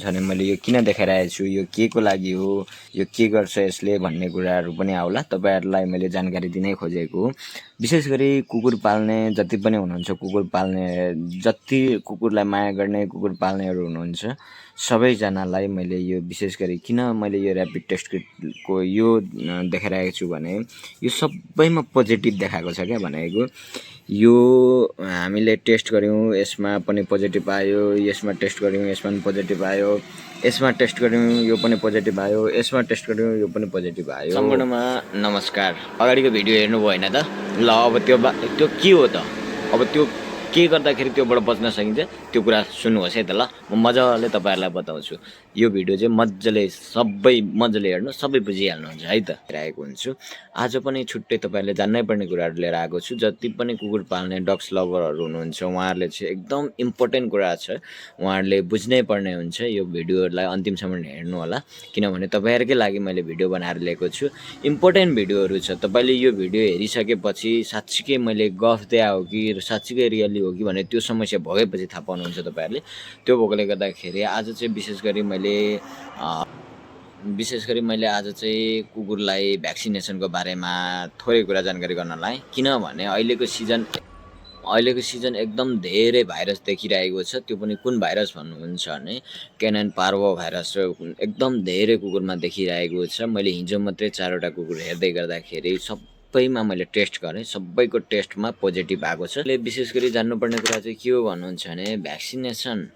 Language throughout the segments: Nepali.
भने मैले यो किन देखाइरहेको छु, यो के को लागि हो, यो के गर्छ यसले भन्ने कुराहरू पनि आउला। तपाईहरुलाई मैले जानकारी दिनै खोजेको हो। विशेष गरी कुकुर पाल्ने जति पनि हुनुहुन्छ, कुकुर पाल्ने जति कुकुरलाई माया गर्ने कुकुर पाल्नेहरू हुनुहुन्छ, सबैजनालाई मैले यो विशेष गरी किन मैले यो र्यापिड टेस्ट किटको यो देखाइरहेको छु भने यो सबैमा पोजिटिभ देखाएको छ क्या। भनेको यो हामीले टेस्ट गर्यौं, यसमा पनि पोजिटिभ आयो, यसमा टेस्ट गर्यौं, यसमा पनि पोजिटिभ आयो, यसमा टेस्ट गर्यौं, यो पनि पोजिटिभ आयो, यसमा टेस्ट गर्यौं, यो पनि पोजिटिभ आयो। सम्पूर्णमा नमस्कार। अगाडिको भिडियो हेर्नुभयो हैन त? ल अब त्यो के हो त? अब त्यो के गर्दाखेरि त्योबाट बच्न सकिन्छ त्यो कुरा सुन्नुहोस् है त। ल म मजाले तपाईहरुलाई बताउँछु। यो भिडियो चाहिँ मजाले सबै मजाले हेर्नु, सबै बुझिहाल्नुहुन्छ है त। हेरेको हुन्छु। आज पनि छुट्टै तपाईहरुले जान्नै पर्ने कुराहरु लिएर आएको छु। जति पनि कुकुर पाल्ने डग्स लभरहरु हुनुहुन्छ, उहाँहरुले चाहिँ एकदम इम्पोर्टेन्ट कुरा छ, उहाँहरुले बुझ्नै पर्ने हुन्छ। यो भिडियोहरुलाई अन्तिमसम्म हेर्नु होला, किनभने तपाईहरुकै लागि मैले भिडियो बनाएर ल्याएको छु। इम्पोर्टेन्ट भिडियोहरु छ। तपाईले यो भिडियो हेरिसकेपछि साच्चीकै मैले गफ दिए हो कि साच्चीकै रियली हो कि भने त्यो समस्या भएपछि थाहा पाउनुहुन्छ तपाईहरुले। त्यो भएकोले गर्दाखेरि आज चाहिँ विशेष गरी मैले आज चाहिँ कुकुरलाई भ्याक्सिनेसनको बारेमा थोरै कुरा जानकारी गर्नलाई, किनभने अहिलेको सिजन एकदम धेरै भाइरस देखिरहेको छ। त्यो पनि कुन भाइरस भन्नुहुन्छ भने केनान पार्भो भाइरस एकदम धेरै कुकुरमा देखिरहेको छ। मैले हिजो मात्रै 4 वटा कुकुर हेर्दै गर्दाखेरि सबैमा मैले टेस्ट गरेँ, सबैको टेस्टमा पोजिटिभ आएको छ। विशेष गरी जान्नुपर्ने कुरा चाहिँ के हो भन्नुहुन्छ भने भ्याक्सिनेसन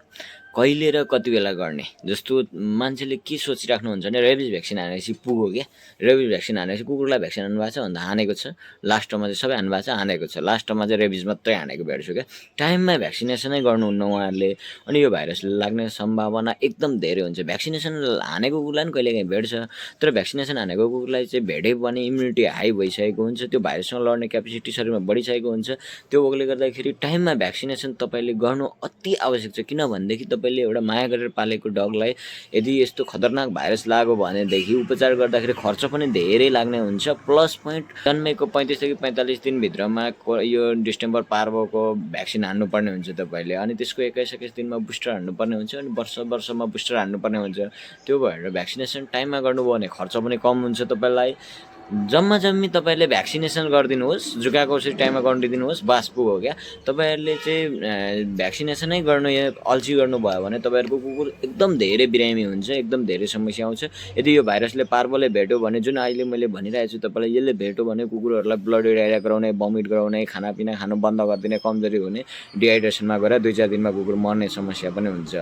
कहिले र कति बेला गर्ने। जस्तो मान्छेले के सोचिराख्नुहुन्छ भने रेबिज भ्याक्सिन हानेपछि पुग्यो क्या, रेबिज भ्याक्सिन हानेपछि कुकुरलाई भ्याक्सिन हान्नुभएको छ भन्दा हानेको छ, लास्टमा चाहिँ सबै हान्नुभएको छ हानेको छ, लास्टमा चाहिँ रेबिज मात्रै हानेको भेट्छु क्या। टाइममा भ्याक्सिनेसनै गर्नुहुन्न उहाँहरूले, अनि यो भाइरसले लाग्ने सम्भावना एकदम धेरै हुन्छ। भ्याक्सिनेसन हानेको कुकुरलाई पनि कहिलेकाहीँ भेट्छ, तर भ्याक्सिनेसन हानेको कुकुरलाई चाहिँ भेटे पनि इम्युनिटी हाई भइसकेको हुन्छ, त्यो भाइरससँग लड्ने क्यापेसिटी शरीरमा बढिसकेको हुन्छ। त्यो भएकोले गर्दाखेरि टाइममा भ्याक्सिनेसन तपाईले गर्नु अति आवश्यक छ। किनभनेदेखि तपाईले एउटा माया गरेर पालेको डगलाई यदि यस्तो खतरनाक भाइरस लाग्यो भनेदेखि उपचार गर्दाखेरि खर्च पनि धेरै लाग्ने हुन्छ। प्लस पोइन्ट जन्मेको 35 देखि 45 दिन भित्रमा यो डिसेम्बर पार्भोको भ्याक्सिन हान्नुपर्ने हुन्छ तपाईले, अनि त्यसको 21 दिनमा बुस्टर हान्नुपर्ने हुन्छ, अनि वर्षमा बुस्टर हान्नुपर्ने हुन्छ। त्यो भएर भ्याक्सिनेसन टाइममा गर्नुभयो भने खर्च पनि कम हुन्छ तपाईलाई। जम्मी तपाईले भ्याक्सिनेसन गरिदिनुहोस्, जुकाको औषधि टाइममा गरिदिनुहोस्, बास पुग्यो क्या। तपाईहरुले चाहिँ भ्याक्सिनेसनै गर्नु अल्छी गर्नुभयो भने तपाईहरुको कुकुर एकदम धेरै बिरामी हुन्छ, एकदम धेरै समस्या आउँछ। यदि यो भाइरसले पार्भोले भेट्यो भने जुन अहिले मैले भनिरहेको छु तपाईलाई, यसले भेट्यो भने कुकुरहरुलाई ब्लड डायरिया गराउने, भमिट गराउने, खानापिना खानु बन्द गरिदिने, कमजोरी हुने, डिहाइड्रेसनमा गएर 2-4 दिनमा कुकुर मर्ने समस्या पनि हुन्छ।